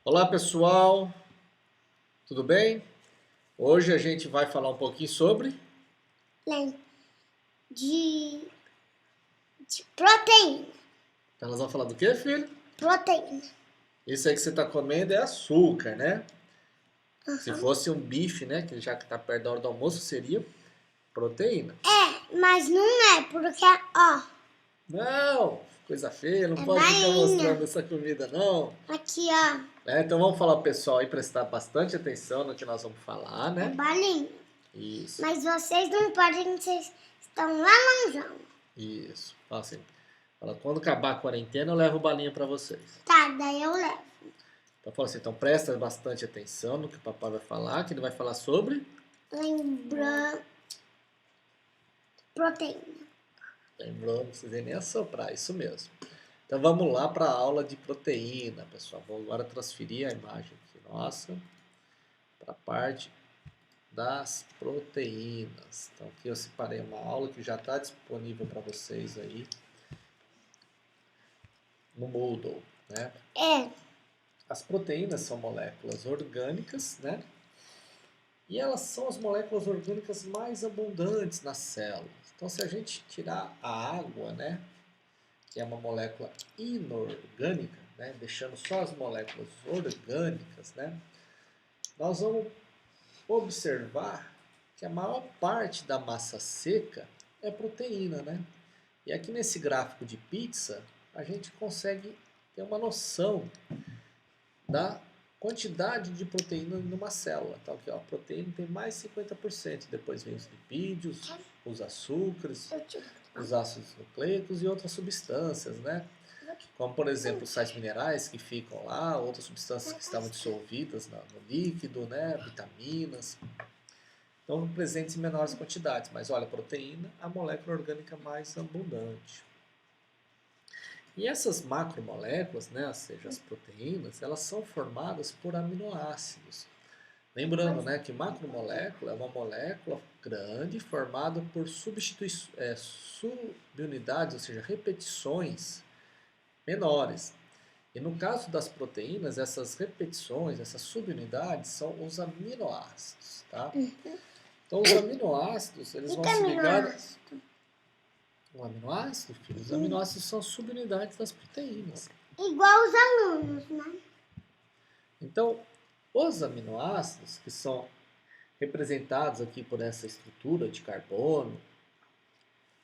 Olá pessoal, tudo bem? Hoje a gente vai falar um pouquinho sobre De, de proteína. Nós vamos falar do que, filho? Proteína. Isso aí que você está comendo é açúcar, né? Se Uhum. fosse um bife, né? Que já que está perto da hora do almoço, seria proteína. Mas não é, porque, ó, Não, coisa feia, não é pode ficar mostrando bainha. essa comida, não. Aqui, ó, Então vamos falar pro pessoal aí prestar bastante atenção no que nós vamos falar, é né? balinha. Isso, Mas vocês não podem, vocês estão lá longeão. isso. Fala assim, fala, quando acabar a quarentena eu levo balinha para vocês. Tá, daí eu levo. Então fala assim, então presta bastante atenção no que o papai vai falar, que ele vai falar sobre... Lembrando, proteína. Lembrou, não precisei nem assoprar, isso mesmo. Então vamos lá para a aula de proteína, pessoal. Vou agora transferir a imagem aqui, nossa, para a parte das proteínas. Então aqui eu separei uma aula que já está disponível para vocês aí no Moodle, né? As proteínas são moléculas orgânicas, né? E elas são as moléculas orgânicas mais abundantes nas células. Então se a gente tirar a água, né? Que é uma molécula inorgânica, né, deixando só as moléculas orgânicas, né, nós vamos observar que a maior parte da massa seca é proteína, né? E aqui nesse gráfico de pizza, a gente consegue ter uma noção da quantidade de proteína numa célula. Então aqui, ó, a proteína tem mais de 50%, depois vem os lipídios, os açúcares, os ácidos nucleicos e outras substâncias, né? Como, por exemplo, os sais minerais que ficam lá, outras substâncias que estavam dissolvidas no líquido, né? Vitaminas. Então, presentes em menores quantidades. Mas, olha, a proteína, a molécula orgânica mais abundante. E essas macromoléculas, né? Ou seja, as proteínas, elas são formadas por aminoácidos. Lembrando, né, que macromolécula é uma molécula grande formada por subunidades, ou seja, repetições menores. E no caso das proteínas, essas repetições, essas subunidades são os aminoácidos, tá? Então os aminoácidos, eles vão se ligar... O aminoácido, filho, os aminoácidos são subunidades das proteínas. Igual os alunos, né? Então, os aminoácidos, que são representados aqui por essa estrutura de carbono,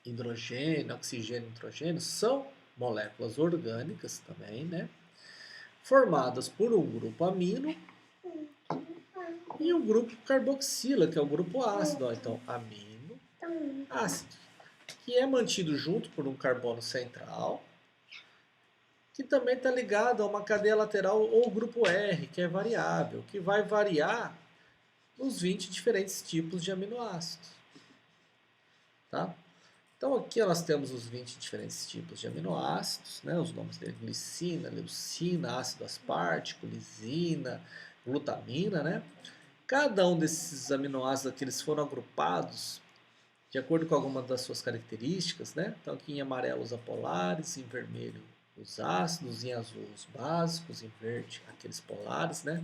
hidrogênio, oxigênio e nitrogênio, são moléculas orgânicas também, né? Formadas por um grupo amino e um grupo carboxila, que é o grupo ácido. Ó, então, amino, ácido, que é mantido junto por um carbono central, que também está ligado a uma cadeia lateral ou grupo R, que é variável, que vai variar nos 20 diferentes tipos de aminoácidos. Tá? Então aqui nós temos os 20 diferentes tipos de aminoácidos, né? Os nomes dele: glicina, leucina, ácido aspartico, lisina, glutamina, né? Cada um desses aminoácidos aqui, eles foram agrupados de acordo com algumas das suas características, né? Então aqui em amarelo os apolares, em vermelho os ácidos, em azul os básicos, em verde aqueles polares, né?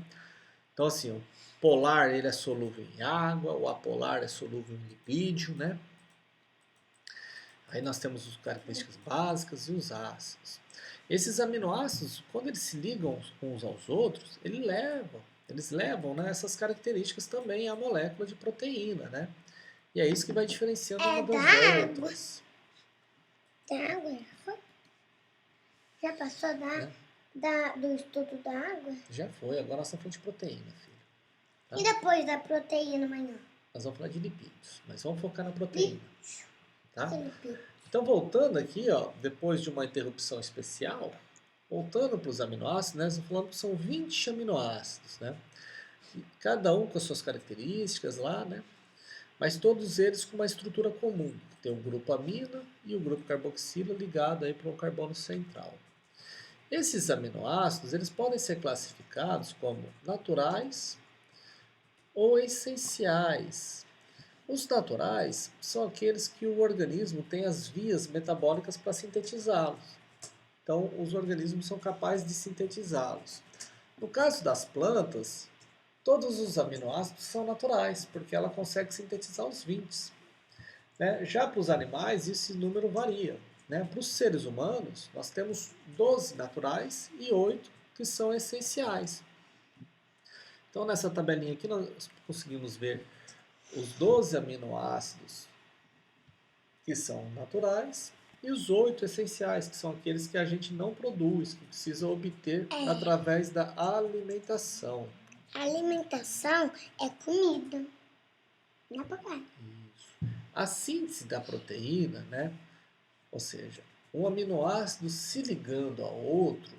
Então assim, o polar ele é solúvel em água, o apolar é solúvel em lipídio, né? Aí nós temos as características básicas e os ácidos. Esses aminoácidos, quando eles se ligam uns aos outros, eles levam, né, essas características também à molécula de proteína, né? E é isso que vai diferenciando uma das outras. Da água? Já passou do estudo da água? Já foi, agora nós estamos falando de proteína, filho. Tá? E depois da proteína amanhã? Nós vamos falar de lipídios, mas vamos focar na proteína. Tá? Lipídio. Então, voltando aqui, ó, depois de uma interrupção especial, voltando para os aminoácidos, né, nós estamos falando que são 20 aminoácidos, né? Cada um com as suas características lá, né? Mas todos eles com uma estrutura comum. Tem o grupo amino e o grupo carboxila ligado aí para um carbono central. Esses aminoácidos, eles podem ser classificados como naturais ou essenciais. Os naturais são aqueles que o organismo tem as vias metabólicas para sintetizá-los. Então, os organismos são capazes de sintetizá-los. No caso das plantas, todos os aminoácidos são naturais, porque ela consegue sintetizar os 20. Né? Já para os animais, esse número varia. Né? Para os seres humanos, nós temos 12 naturais e 8 que são essenciais. Então, nessa tabelinha aqui, nós conseguimos ver os 12 aminoácidos que são naturais e os 8 essenciais, que são aqueles que a gente não produz, que precisa obter através da alimentação. A alimentação é comida. Não é papai. Isso. A síntese da proteína, né? Ou seja, um aminoácido se ligando ao outro,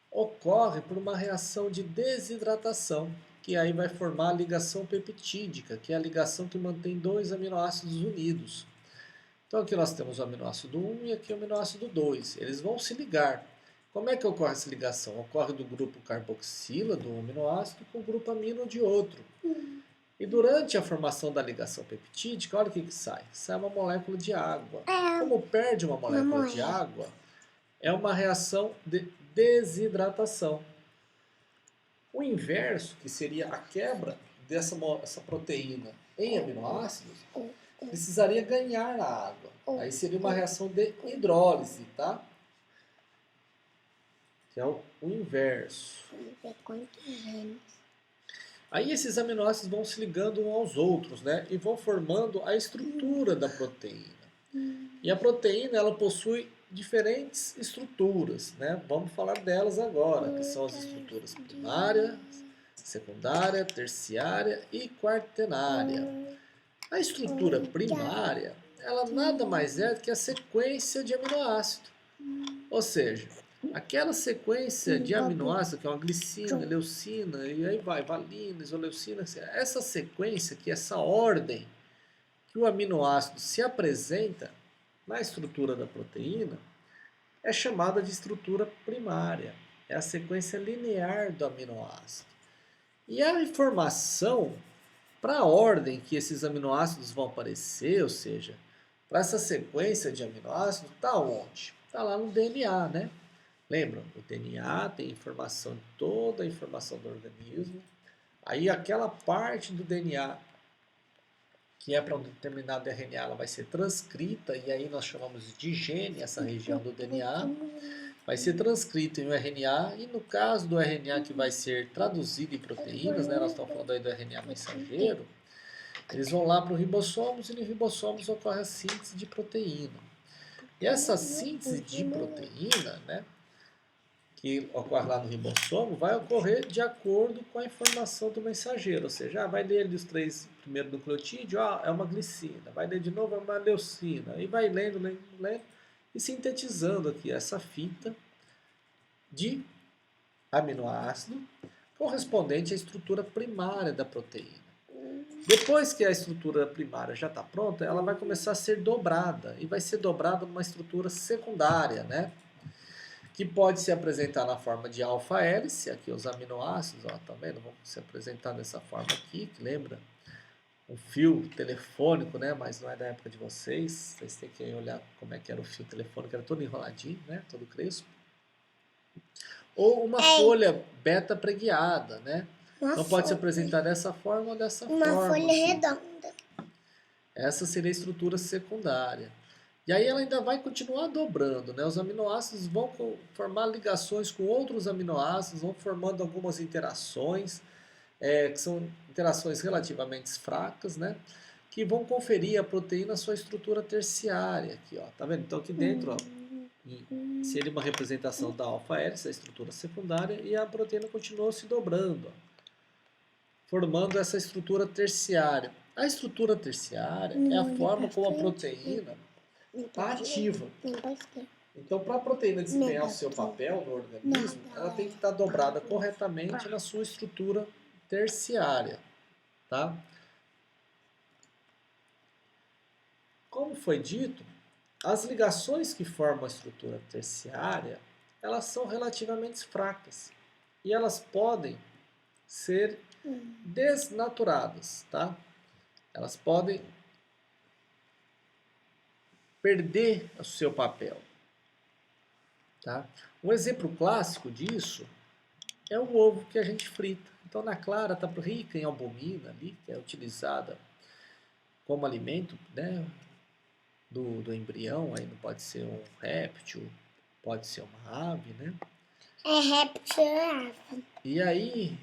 ocorre por uma reação de desidratação, que aí vai formar a ligação peptídica, que é a ligação que mantém dois aminoácidos unidos. Então aqui nós temos o aminoácido 1 e aqui o aminoácido 2. Eles vão se ligar. Como é que ocorre essa ligação? Ocorre do grupo carboxila de um aminoácido com o grupo amino de outro. E durante a formação da ligação peptídica, olha o que sai. Sai uma molécula de água. Como perde uma molécula de água, é uma reação de desidratação. O inverso, que seria a quebra dessa proteína em aminoácidos, precisaria ganhar a água. Aí seria uma reação de hidrólise, tá? Que é o inverso. Aí esses aminoácidos vão se ligando uns aos outros, né? E vão formando a estrutura da proteína. E a proteína, ela possui diferentes estruturas, né? Vamos falar delas agora, que são as estruturas primária, secundária, terciária e quaternária. A estrutura primária, ela nada mais é do que a sequência de aminoácido. Ou seja, aquela sequência de aminoácidos, que é uma glicina, leucina, e aí vai, valina, isoleucina, essa sequência, que é essa ordem que o aminoácido se apresenta na estrutura da proteína, é chamada de estrutura primária. É a sequência linear do aminoácido. E a informação para a ordem que esses aminoácidos vão aparecer, ou seja, para essa sequência de aminoácidos, está onde? Está lá no DNA, né? Lembram? O DNA tem informação, toda a informação do organismo. Aí aquela parte do DNA que é para um determinado RNA, ela vai ser transcrita, e aí nós chamamos de gene, essa região do DNA, vai ser transcrita em um RNA, e no caso do RNA que vai ser traduzido em proteínas, né, nós estamos falando aí do RNA mensageiro, eles vão lá para os ribossomos, e nos ribossomos ocorre a síntese de proteína. E essa síntese de proteína, né, que ocorre lá no ribossomo, vai ocorrer de acordo com a informação do mensageiro. Ou seja, vai ler ali os 3 primeiros nucleotídeos, é uma glicina. Vai ler de novo, é uma leucina. E vai lendo, e sintetizando aqui essa fita de aminoácido correspondente à estrutura primária da proteína. Depois que a estrutura primária já está pronta, ela vai começar a ser dobrada. E vai ser dobrada numa estrutura secundária, né? Que pode se apresentar na forma de alfa-hélice, aqui os aminoácidos, ó, tá vendo? Vamos se apresentar dessa forma aqui, que lembra um fio telefônico, né? Mas não é da época de vocês. Vocês têm que olhar como é que era o fio telefônico, era todo enroladinho, né? Todo crespo. Ou uma folha beta preguiada, né? Então pode se apresentar dessa forma ou dessa forma. Uma folha redonda. Essa seria a estrutura secundária. E aí ela ainda vai continuar dobrando, né? Os aminoácidos vão formar ligações com outros aminoácidos, vão formando algumas interações, que são interações relativamente fracas, né? Que vão conferir à proteína sua estrutura terciária. Aqui, ó, tá vendo? Então aqui dentro, ó, seria uma representação da alfa-hélice, a estrutura secundária, e a proteína continuou se dobrando, ó, formando essa estrutura terciária. A estrutura terciária é a forma como a proteína está ativa. Então, para a proteína desempenhar o seu papel no organismo, ela tem que estar dobrada corretamente na sua estrutura terciária. Tá? Como foi dito, as ligações que formam a estrutura terciária, elas são relativamente fracas. E elas podem ser desnaturadas. Tá? Elas podem perder o seu papel. Tá? Um exemplo clássico disso é o ovo que a gente frita. Então, na clara está rica em albumina ali, que é utilizada como alimento, né, do embrião. Aí não pode ser um réptil, pode ser uma ave, né? É réptil. E aí,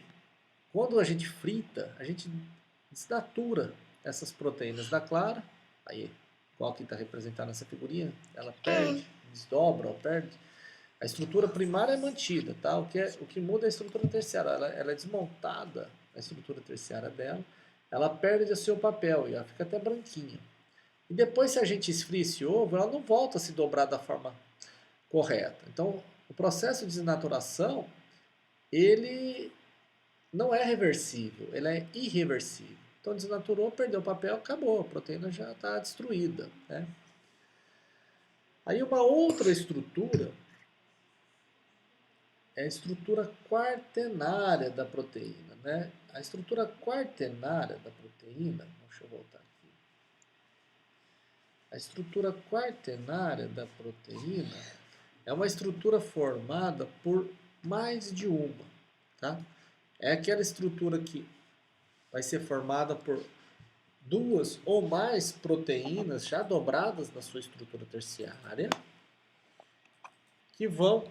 quando a gente frita, a gente desnatura essas proteínas da clara. Aí, igual que está representado nessa figurinha, ela perde, desdobra ou perde. A estrutura primária é mantida, tá? O que muda é a estrutura terciária. Ela é desmontada, a estrutura terciária dela. Ela perde o seu papel e ela fica até branquinha. E depois, se a gente esfria esse ovo, ela não volta a se dobrar da forma correta. Então, o processo de desnaturação, ele não é reversível, ele é irreversível. Então, desnaturou, perdeu o papel, acabou, a proteína já está destruída, né? Aí, uma outra estrutura é a estrutura quaternária da proteína, né? A estrutura quaternária da proteína, deixa eu voltar aqui. A estrutura quaternária da proteína é uma estrutura formada por mais de uma, tá? É aquela estrutura que vai ser formada por duas ou mais proteínas já dobradas na sua estrutura terciária, que vão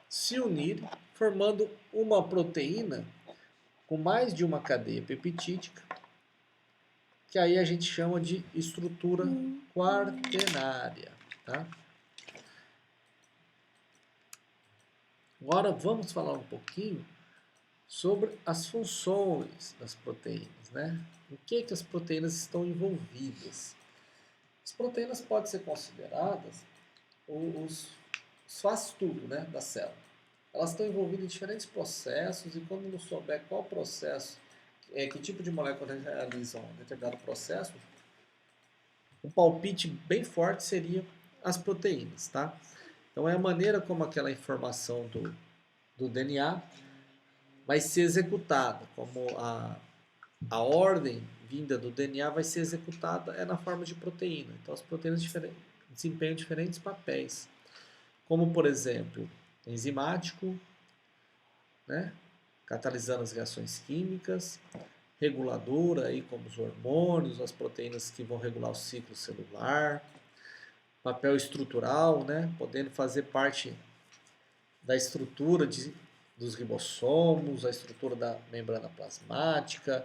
se unir formando uma proteína com mais de uma cadeia peptídica, que aí a gente chama de estrutura quaternária, tá? Agora vamos falar um pouquinho sobre as funções das proteínas, né? O que as proteínas estão envolvidas? As proteínas podem ser consideradas os faz-tudo, né, da célula. Elas estão envolvidas em diferentes processos e quando não souber qual processo, que tipo de molécula realiza um determinado processo, um palpite bem forte seria as proteínas, tá? Então é a maneira como aquela informação do DNA vai ser executada, como a ordem vinda do DNA vai ser executada é na forma de proteína. Então as proteínas desempenham diferentes papéis, como por exemplo, enzimático, né, catalisando as reações químicas, reguladora, aí, como os hormônios, as proteínas que vão regular o ciclo celular, papel estrutural, né, podendo fazer parte da estrutura dos ribossomos, a estrutura da membrana plasmática,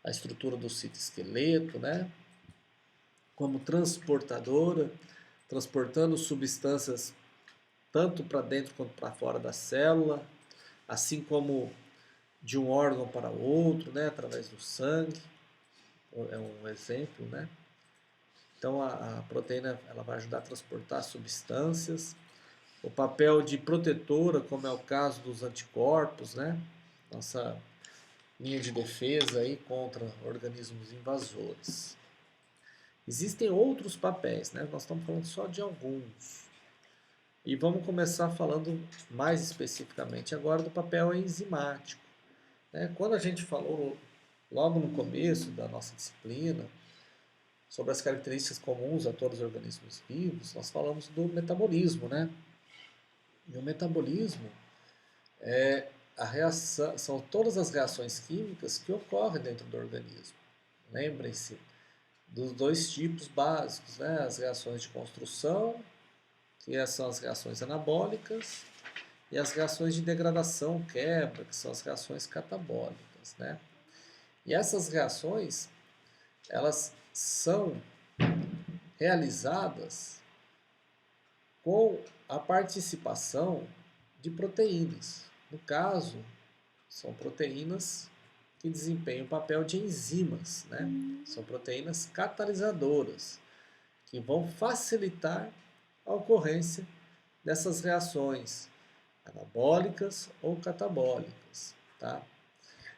a estrutura do citoesqueleto, né, como transportadora, transportando substâncias tanto para dentro quanto para fora da célula, assim como de um órgão para outro, né, através do sangue, é um exemplo, né? Então a proteína ela vai ajudar a transportar substâncias, o papel de protetora, como é o caso dos anticorpos, né? Nossa linha de defesa aí contra organismos invasores. Existem outros papéis, né? Nós estamos falando só de alguns. E vamos começar falando mais especificamente agora do papel enzimático. Quando a gente falou logo no começo da nossa disciplina sobre as características comuns a todos os organismos vivos, nós falamos do metabolismo, né? E o metabolismo é a reação, são todas as reações químicas que ocorrem dentro do organismo. Lembrem-se dos dois tipos básicos, né? As reações de construção, que são as reações anabólicas, e as reações de degradação, quebra, que são as reações catabólicas, né? E essas reações, elas são realizadas com a participação de proteínas. No caso, são proteínas que desempenham o papel de enzimas, né? São proteínas catalisadoras, que vão facilitar a ocorrência dessas reações anabólicas ou catabólicas, tá?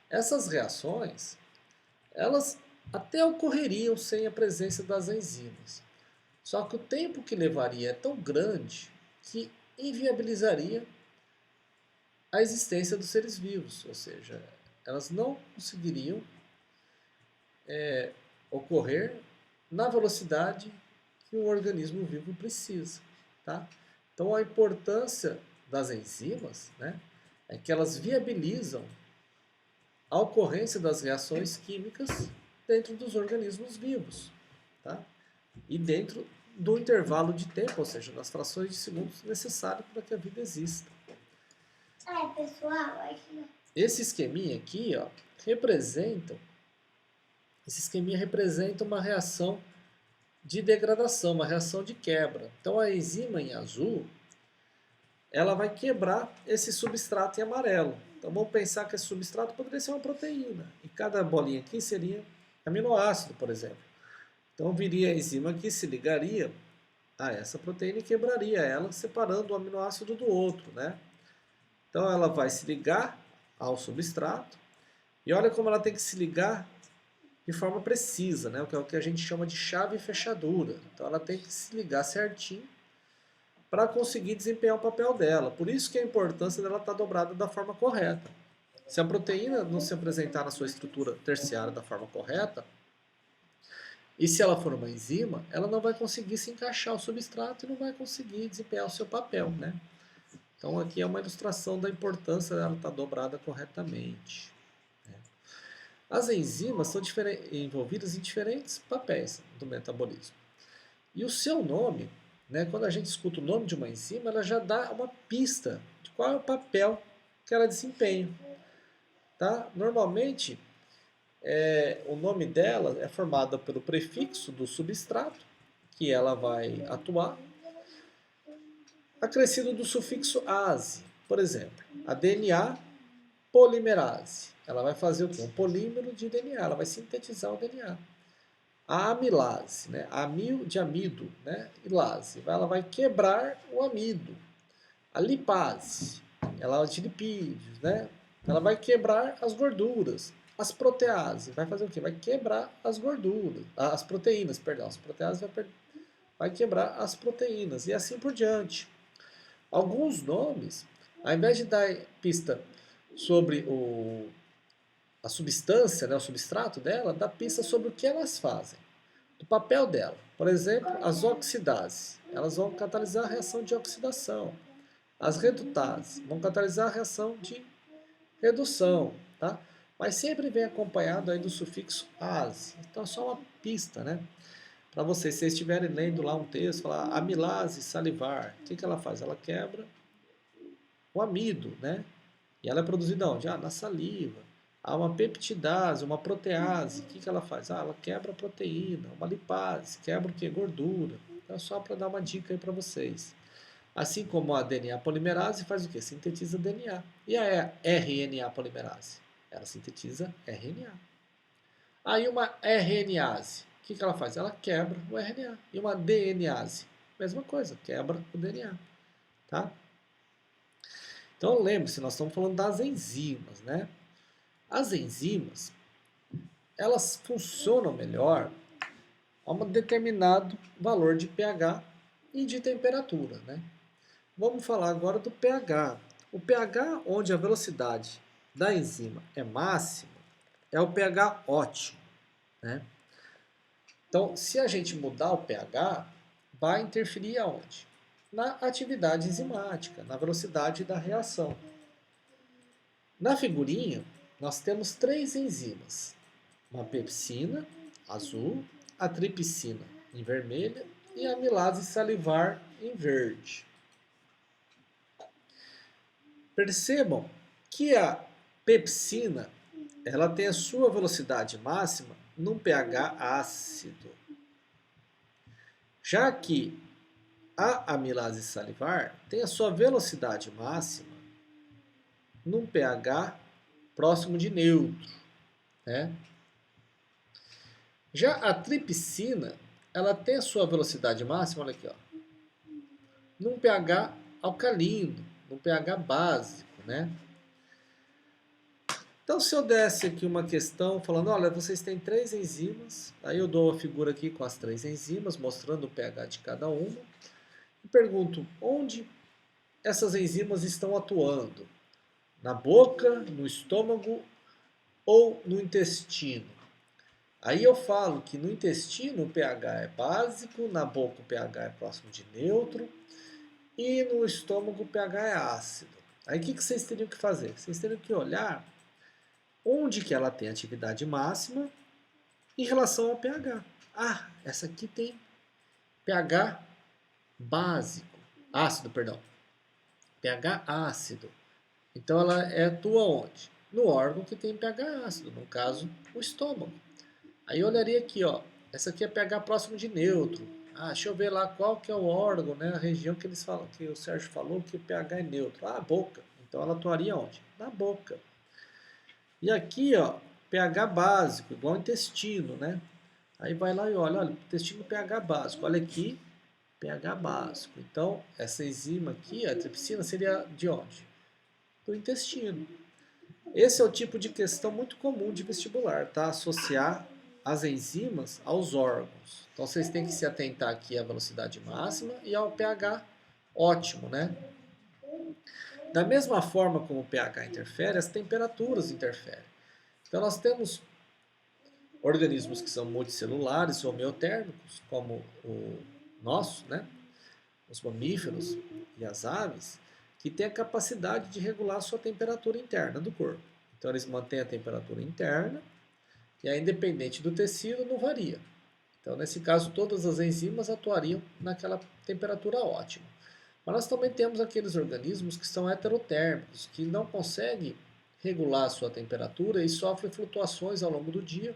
Essas reações, elas até ocorreriam sem a presença das enzimas. Só que o tempo que levaria é tão grande que inviabilizaria a existência dos seres vivos, ou seja, elas não conseguiriam ocorrer na velocidade que um organismo vivo precisa, tá? Então a importância das enzimas, né, é que elas viabilizam a ocorrência das reações químicas dentro dos organismos vivos, tá? E dentro do intervalo de tempo, ou seja, nas frações de segundos necessárias para que a vida exista. Pessoal, Esse esqueminha aqui, ó, representa uma reação de degradação, uma reação de quebra. Então a enzima em azul, ela vai quebrar esse substrato em amarelo. Então vamos pensar que esse substrato poderia ser uma proteína. E cada bolinha aqui seria aminoácido, por exemplo. Então viria a enzima que se ligaria a essa proteína e quebraria ela, separando o aminoácido do outro, né? Então ela vai se ligar ao substrato. E olha como ela tem que se ligar de forma precisa, né? Que é o que a gente chama de chave e fechadura. Então ela tem que se ligar certinho para conseguir desempenhar o papel dela. Por isso que a importância dela estar dobrada da forma correta. Se a proteína não se apresentar na sua estrutura terciária da forma correta, e se ela for uma enzima, ela não vai conseguir se encaixar ao substrato e não vai conseguir desempenhar o seu papel, né? Então aqui é uma ilustração da importância dela estar dobrada corretamente. As enzimas são envolvidas em diferentes papéis do metabolismo. E o seu nome, né, quando a gente escuta o nome de uma enzima, ela já dá uma pista de qual é o papel que ela desempenha. Tá? Normalmente, o nome dela é formado pelo prefixo do substrato, que ela vai atuar, acrescido do sufixo ase. Por exemplo, a DNA polimerase. Ela vai fazer o quê? Um polímero de DNA, ela vai sintetizar o DNA. A amilase, né? Amil de amido, né? E lase, ela vai quebrar o amido. A lipase, ela é de lipídios, né? Ela vai quebrar as gorduras. As proteases, vai fazer o quê? Vai quebrar as gorduras, as proteínas, perdão. As proteases vai quebrar as proteínas e assim por diante. Alguns nomes, ao invés de dar pista sobre a substância, né, o substrato dela, dá pista sobre o que elas fazem, o papel dela. Por exemplo, as oxidases, elas vão catalisar a reação de oxidação. As redutases vão catalisar a reação de redução, tá? Mas sempre vem acompanhado aí do sufixo ase. Então é só uma pista, né? Para vocês, se vocês estiverem lendo lá um texto, falar amilase salivar, o que ela faz? Ela quebra o amido, né? E ela é produzida onde? Na saliva. Há uma peptidase, uma protease. O que ela faz? Ela quebra a proteína. Uma lipase, quebra o quê? Gordura. Então, é só para dar uma dica aí para vocês. Assim como a DNA polimerase faz o quê? Sintetiza DNA. E a RNA polimerase? Ela sintetiza RNA. Aí uma RNase, o que ela faz? Ela quebra o RNA. E uma DNase? Mesma coisa, quebra o DNA. Tá? Então lembre-se, nós estamos falando das enzimas, né? As enzimas, elas funcionam melhor a um determinado valor de pH e de temperatura, né? Vamos falar agora do pH. O pH onde a velocidade da enzima é máxima é o pH ótimo, né? Então, se a gente mudar o pH, vai interferir aonde? Na atividade enzimática, na velocidade da reação. Na figurinha, nós temos 3 enzimas. Uma pepsina, azul, a tripsina, em vermelha, e a amilase salivar, em verde. Percebam que a pepsina ela tem a sua velocidade máxima num pH ácido. Já que a amilase salivar tem a sua velocidade máxima num pH próximo de neutro, né? Já a tripsina, ela tem a sua velocidade máxima, olha aqui, ó, num pH alcalino, num pH básico, né? Então, se eu desse aqui uma questão falando, olha, vocês têm 3 enzimas, aí eu dou a figura aqui com as 3 enzimas, mostrando o pH de cada uma, e pergunto, onde essas enzimas estão atuando? Na boca, no estômago ou no intestino? Aí eu falo que no intestino o pH é básico, na boca o pH é próximo de neutro e no estômago o pH é ácido. Aí o que vocês teriam que fazer? Vocês teriam que olhar onde que ela tem atividade máxima em relação ao pH. Ah, essa aqui tem pH básico, ácido, perdão, pH ácido. Então ela atua onde? No órgão que tem pH ácido, no caso, o estômago. Aí eu olharia aqui, ó, essa aqui é pH próximo de neutro. Ah, deixa eu ver lá qual que é o órgão, né, a região que eles falam, que o Sérgio falou que o pH é neutro. Ah, a boca. Então ela atuaria onde? Na boca. E aqui, ó, pH básico, igual intestino, né? Aí vai lá e olha, intestino pH básico. Olha aqui, pH básico. Então, essa enzima aqui, a tripsina, seria de onde? Do intestino. Esse é o tipo de questão muito comum de vestibular, tá? Associar as enzimas aos órgãos. Então, vocês têm que se atentar aqui à velocidade máxima e ao pH ótimo, né? Da mesma forma como o pH interfere, as temperaturas interferem. Então, nós temos organismos que são multicelulares, homeotérmicos, como o nosso, né? Os mamíferos e as aves, que têm a capacidade de regular a sua temperatura interna do corpo. Então, eles mantêm a temperatura interna e aí, independente do tecido, não varia. Então, nesse caso, todas as enzimas atuariam naquela temperatura ótima. Mas nós também temos aqueles organismos que são heterotérmicos, que não conseguem regular a sua temperatura e sofrem flutuações ao longo do dia,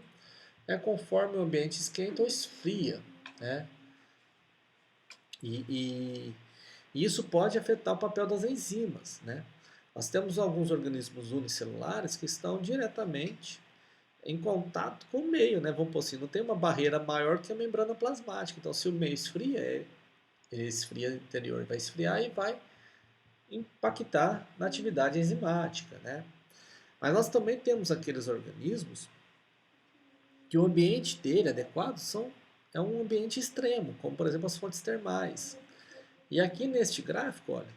conforme o ambiente esquenta ou esfria, né? E isso pode afetar o papel das enzimas, né? Nós temos alguns organismos unicelulares que estão diretamente em contato com o meio, né? Vamos por assim, não tem uma barreira maior que a membrana plasmática. Então, se o meio esfria, ele esfria interior, vai esfriar e vai impactar na atividade enzimática, né? Mas nós também temos aqueles organismos que o ambiente dele adequado é um ambiente extremo, como por exemplo as fontes termais. E aqui neste gráfico, olha,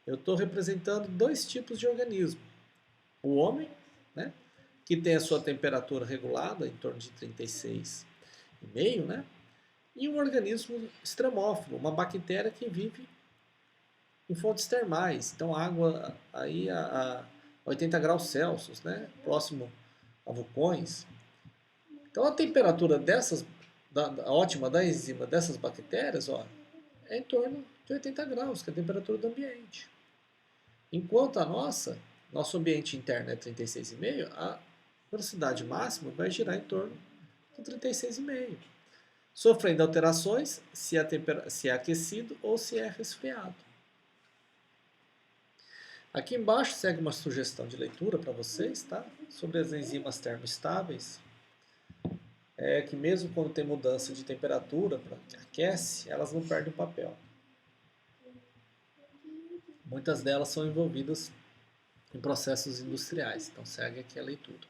eu estou representando dois tipos de organismo. O homem, né, que tem a sua temperatura regulada em torno de 36,5, né, e um organismo extremófilo, uma bactéria que vive em fontes termais, então água aí a 80 graus Celsius, né, próximo a vulcões. Então a temperatura ótima da enzima dessas bactérias, ó, é em torno de 80 graus, que é a temperatura do ambiente. Enquanto nosso ambiente interno é 36,5, a velocidade máxima vai girar em torno de 36,5, sofrendo alterações se é aquecido ou se é resfriado. Aqui embaixo segue uma sugestão de leitura para vocês, tá? Sobre as enzimas termoestáveis. É que mesmo quando tem mudança de temperatura, que aquece, elas não perdem o papel. Muitas delas são envolvidas em processos industriais, então segue aqui a leitura.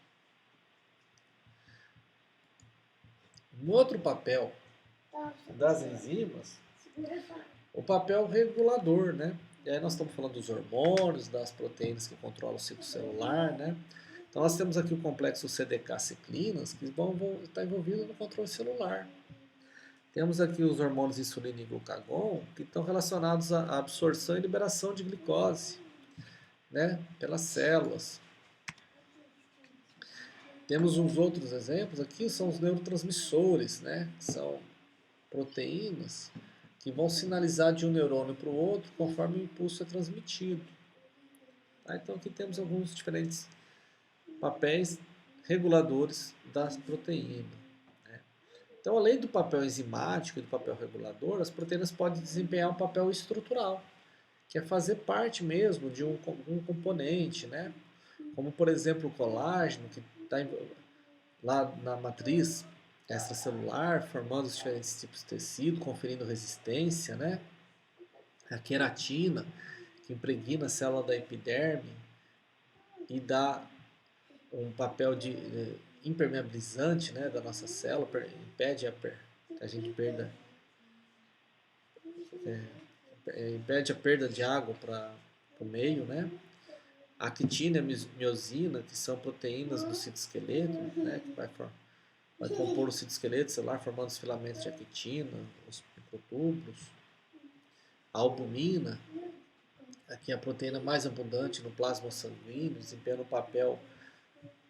Um outro papel das enzimas, o papel regulador, né? E aí nós estamos falando dos hormônios, das proteínas que controlam o ciclo celular, né? Então nós temos aqui o complexo CDK-ciclinas, que vão estar envolvidos no controle celular. Temos aqui os hormônios insulina e glucagon, que estão relacionados à absorção e liberação de glicose, né, pelas células. Temos uns outros exemplos aqui, são os neurotransmissores, né, que são proteínas que vão sinalizar de um neurônio para o outro conforme o impulso é transmitido. Tá? Então aqui temos alguns diferentes papéis reguladores das proteínas. Né? Então, além do papel enzimático e do papel regulador, as proteínas podem desempenhar um papel estrutural, que é fazer parte mesmo de um componente, né? Como por exemplo o colágeno, que está lá na matriz extracelular, formando os diferentes tipos de tecido, conferindo resistência, né? A queratina, que impregna a célula da epiderme e dá um papel de impermeabilizante, né, da nossa célula, impede que a gente perda, impede a perda de água para o meio, né? A actina e a miosina, que são proteínas do citoesqueleto, né, que vai compor o citoesqueleto celular, formando os filamentos de actina, os microtúbulos. A albumina, aqui a proteína mais abundante no plasma sanguíneo, desempenhando um papel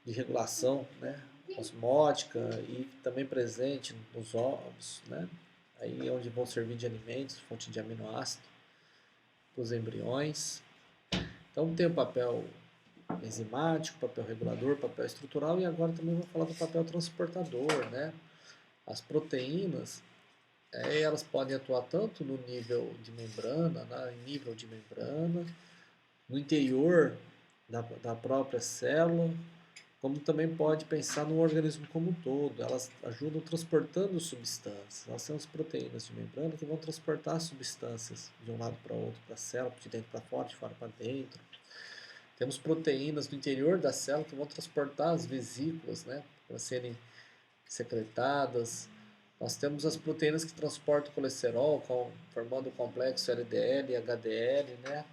de regulação, né, osmótica e também presente nos ovos, né, aí é onde vão servir de alimentos, fonte de aminoácido para os embriões. Então tem o papel enzimático, papel regulador, papel estrutural e agora também vou falar do papel transportador, né? As proteínas, elas podem atuar tanto no nível de membrana, em nível de membrana, no interior da própria célula, como também pode pensar no organismo como um todo. Elas ajudam transportando substâncias. Nós temos proteínas de membrana que vão transportar substâncias de um lado para o outro, para a célula, de dentro para fora, de fora para dentro. Temos proteínas do interior da célula que vão transportar as vesículas, né, para serem secretadas. Nós temos as proteínas que transportam o colesterol, formando o complexo LDL e HDL, né?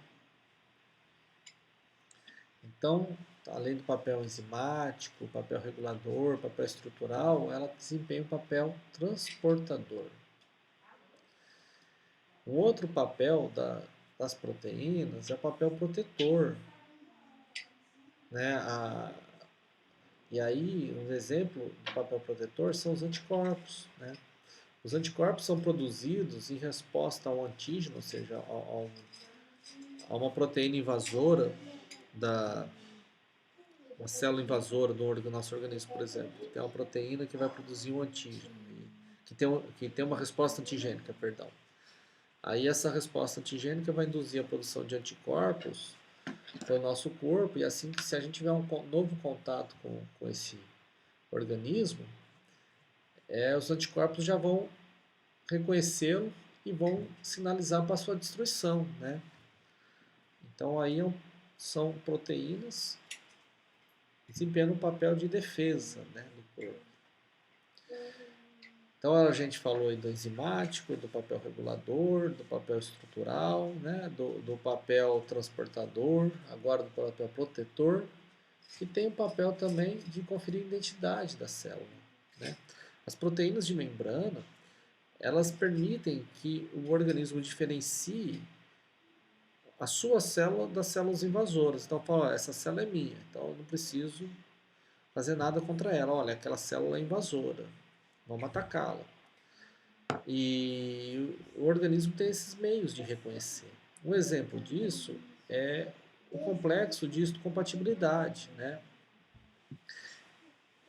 Então, além do papel enzimático, papel regulador, papel estrutural, ela desempenha um papel transportador. Um outro papel das proteínas é o papel protetor, né? E aí, um exemplo do papel protetor são os anticorpos, né? Os anticorpos são produzidos em resposta ao antígeno, ou seja, a uma proteína invasora uma célula invasora do nosso organismo, por exemplo. Tem uma proteína que vai produzir um antígeno, que tem uma resposta antigênica, perdão. Aí essa resposta antigênica vai induzir a produção de anticorpos para o nosso corpo, e assim que se a gente tiver um novo contato com esse organismo, os anticorpos já vão reconhecê-lo e vão sinalizar para a sua destruição, né? Então aí são proteínas desempenhando um papel de defesa, né, do corpo. Então a gente falou aí do enzimático, do papel regulador, do papel estrutural, né, do papel transportador, agora do papel protetor, e tem o papel também de conferir a identidade da célula, né? As proteínas de membrana, elas permitem que o organismo diferencie a sua célula das células invasoras. Então, fala, essa célula é minha, então eu não preciso fazer nada contra ela. Olha, aquela célula é invasora, vamos atacá-la. E o organismo tem esses meios de reconhecer. Um exemplo disso é o complexo de histocompatibilidade, né?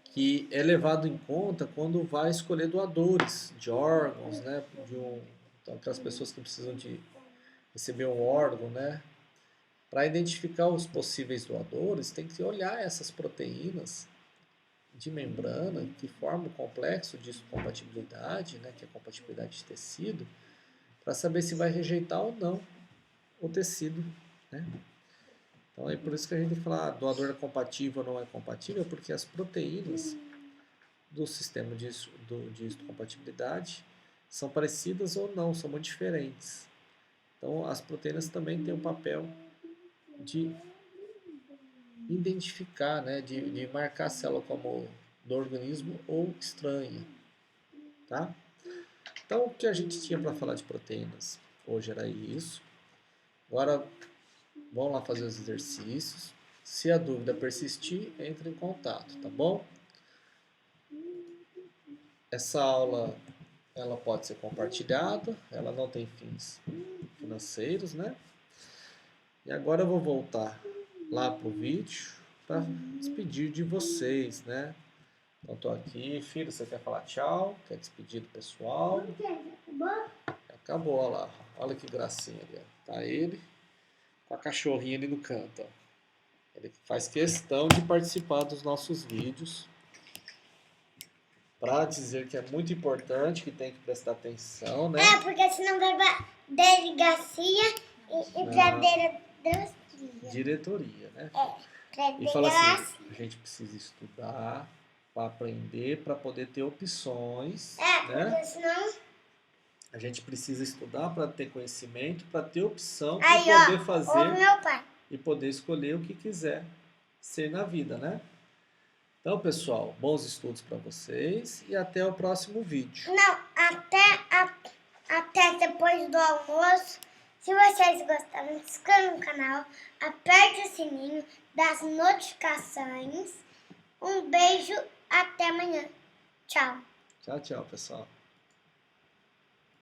Que é levado em conta quando vai escolher doadores de órgãos, né? Então, aquelas pessoas que precisam de receber um órgão, né? Para identificar os possíveis doadores, tem que olhar essas proteínas de membrana que formam o complexo de histocompatibilidade, né, que é a compatibilidade de tecido, para saber se vai rejeitar ou não o tecido, né? Então é por isso que a gente tem que falar doador é compatível ou não é compatível, porque as proteínas do sistema de histocompatibilidade são parecidas ou não, são muito diferentes. Então as proteínas também têm um papel de identificar, né, de marcar a célula como do organismo ou estranha, tá? Então, o que a gente tinha para falar de proteínas hoje era isso. Agora, vamos lá fazer os exercícios. Se a dúvida persistir, entre em contato, tá bom? Essa aula, ela pode ser compartilhada, ela não tem fins financeiros, né? E agora eu vou voltar lá pro vídeo para despedir de vocês, né? Então, tô aqui. Filho, você quer falar tchau? Quer despedir do pessoal? Acabou? Acabou, olha lá. Olha que gracinha ali. Tá ele com a cachorrinha ali no canto. Ó. Ele faz questão de participar dos nossos vídeos para dizer que é muito importante, que tem que prestar atenção, né? Porque senão vai delegacia e pra Diretoria, né? pra E fala assim, a gente precisa estudar para aprender, para poder ter opções, né? Porque senão... A gente precisa estudar para ter conhecimento, para ter opção, Aí, para poder ouve fazer meu pai. e poder escolher o que quiser ser na vida, né? Então, pessoal, bons estudos para vocês e até o próximo vídeo. Não, até depois do almoço, Se vocês gostaram, se inscrevam no canal, aperte o sininho das notificações. Um beijo, até amanhã. Tchau. Tchau, tchau, pessoal.